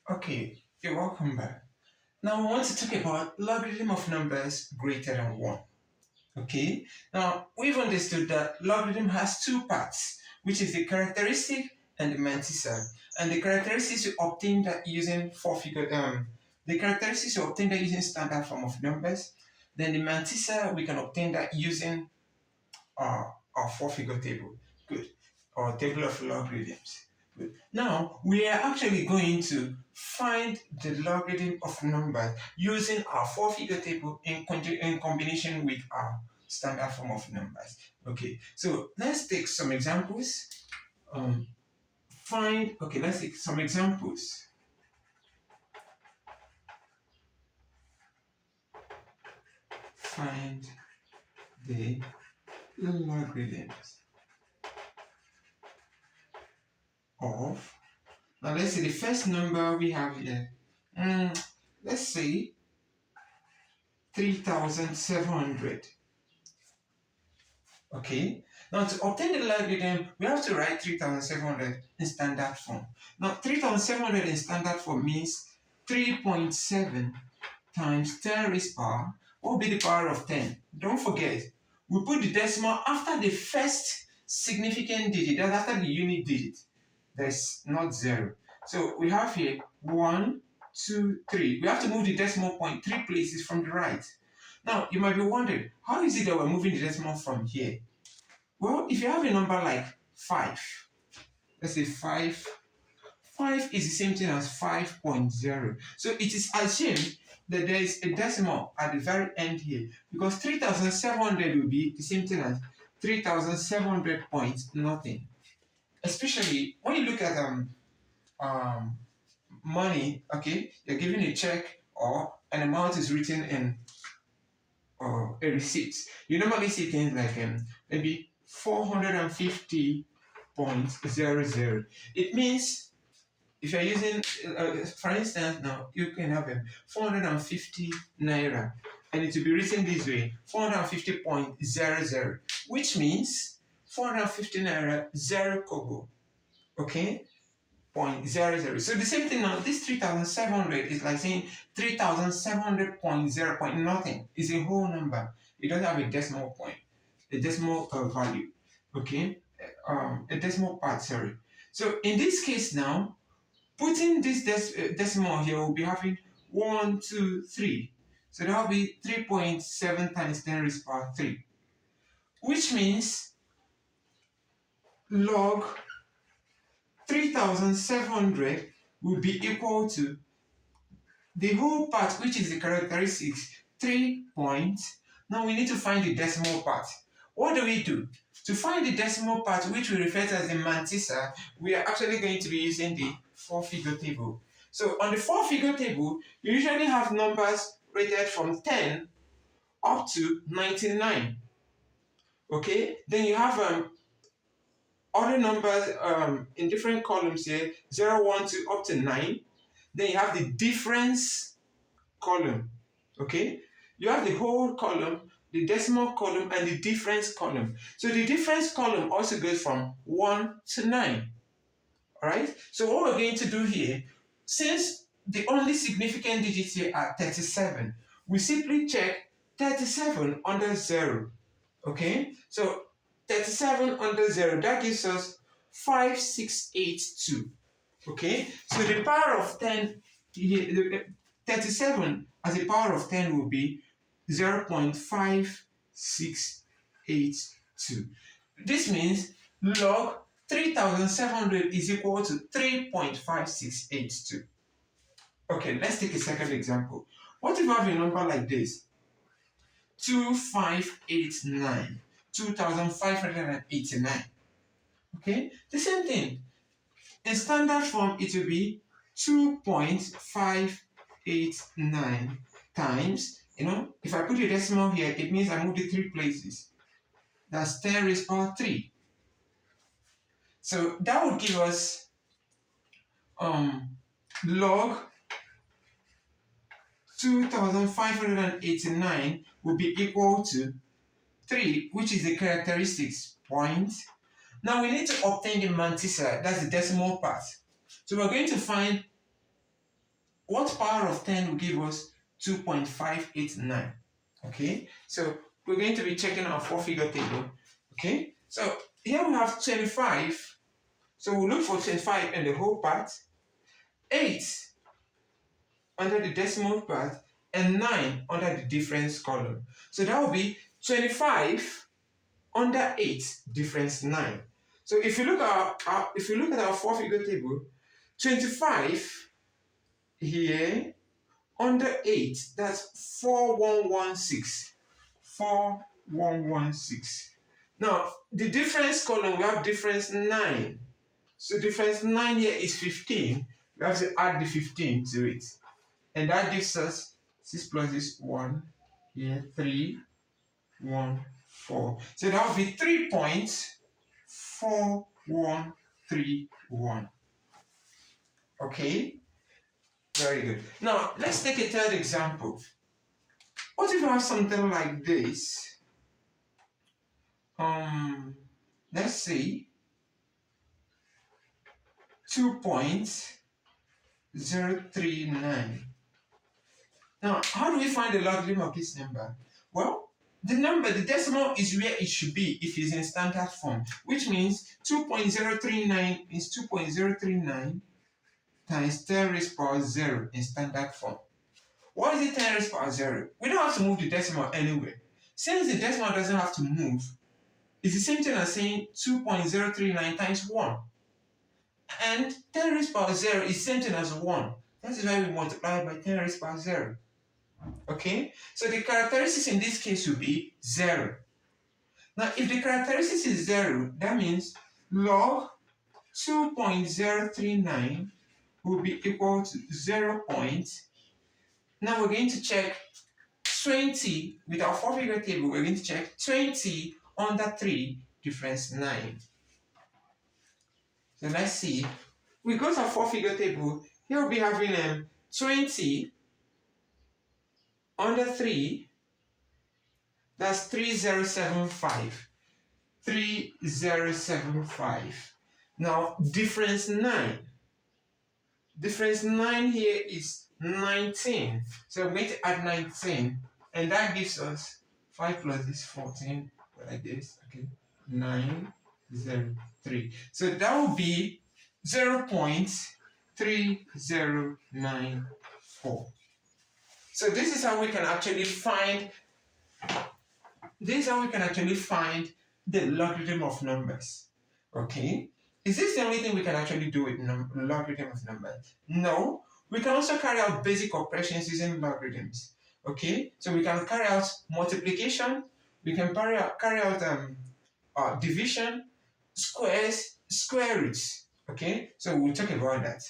Okay, you're welcome back. Now we want to talk about logarithm of numbers greater than 1. Okay, now we've understood that logarithm has two parts, which is the characteristic and the mantissa. And the characteristics you obtain that using the characteristics you obtain that using standard form of numbers. Then the mantissa we can obtain that using our four-figure table. Good. Or table of logarithms. Good. Now, we are actually going to find the logarithm of numbers using our four-figure table in combination with our standard form of numbers. Okay, so let's take some examples. Um, let's take some examples. Find the logarithms of. Now let's see the first number we have here. Let's say 3,700. Okay. Now to obtain the logarithm, we have to write 3,700 in standard form. Now 3,700 in standard form means 3.7 times 10 raised power. What will be the power of 10? Don't forget, we put the decimal after the first significant digit, that's after the unit digit. There's not 0. So we have here 1, 2, 3. We have to move the decimal point 3 places from the right. Now, you might be wondering, how is it that we're moving the decimal from here? Well, if you have a number like 5, let's say 5, 5 is the same thing as 5.0. So it is assumed that there is a decimal at the very end here, because 3,700 will be the same thing as 3,700 point nothing. Especially when you look at um, money, okay, you're given a check or an amount is written in a receipt. You normally see things like maybe 450.00. It means if you're using, for instance, now you can have 450 naira and it will be written this way 450.00, which means 450 naira 0 kobo. Okay? 0.00. So the same thing now, this 3,700 is like saying 3,700.0 point nothing. Is a whole number. It doesn't have a decimal point, a decimal value. Okay? A decimal part, sorry. So in this case now, putting this decimal here, we'll be having 1, 2, 3. So that will be 3.7 times 10 raised to power 3. Which means log 3,700 will be equal to the whole part, which is the characteristics, 3 points. Now we need to find the decimal part. What do we do? To find the decimal part, which we refer to as the mantissa, we are actually going to be using the four-figure table. So on the four-figure table, you usually have numbers rated from 10 up to 99. Okay? Then you have other numbers in different columns here, 0, 1, 2, up to 9. Then you have the difference column. Okay? You have the whole column, the decimal column, and the difference column. So the difference column also goes from 1 to 9. Alright? So what we're going to do here, since the only significant digits here are 37, we simply check 37 under 0. Okay? So 37 under 0, that gives us 5682. Okay? So the power of 10, 37 as a power of 10 will be 0.5682. This means log 3,700 is equal to 3.5682. Okay, let's take a second example. What if I have a number like this? 2589. 2,589. Okay, the same thing. In standard form, it will be 2.589 times, if I put a decimal here, it means I moved it 3 places. That's 10 raised to power 3. So that would give us log 2,589 will be equal to 3, which is the characteristics point. Now we need to obtain the mantissa, that's the decimal part. So we're going to find what power of 10 will give us 2.589? Okay, so we're going to be checking our four-figure table. Okay, so here we have 25. So we'll look for 25 in the whole part, 8 under the decimal part, and 9 under the difference column. So that will be 25 under 8 difference 9. So if you look at our four-figure table, 25 here under 8, that's 4116. 4116. Now, the difference column, we have difference 9. So difference 9 here is 15. We have to add the 15 to it. And that gives us 6 plus this 1 here, 3, 1, 4. So that will be 3.4131. Okay? Very good. Now, let's take a third example. What if you have something like this? Let's say 2.039. Now, how do we find the logarithm of this number? Well, the decimal is where it should be if it's in standard form, which means 2.039 is 2.039 times 10 raised power 0 in standard form. What is the 10 raised power 0? We don't have to move the decimal anywhere. Since the decimal doesn't have to move, it's the same thing as saying 2.039 times 1. And 10 raised power 0 is the same thing as 1. That is why we multiply by 10 raised power 0. Okay? So the characteristics in this case will be 0. Now, if the characteristics is 0, that means log 2.039 will be equal to 0. Now we're going to check 20 with our four-figure table. We're going to check 20 under 3 difference 9. So let's see. We go to our four-figure table. Here we'll be having 20 under 3. That's 3075. 3075. Now difference 9. Difference 9 here is 19. So I'm going to add 19. And that gives us 5 plus this 14. Like this. Okay. 903. So that will be 0.3094. So this is how we can actually find the logarithm of numbers. Okay? Is this the only thing we can actually do with logarithm of numbers? No. We can also carry out basic operations using logarithms. Okay? So we can carry out multiplication, we can carry out division, squares, square roots. Okay? So we'll talk about that.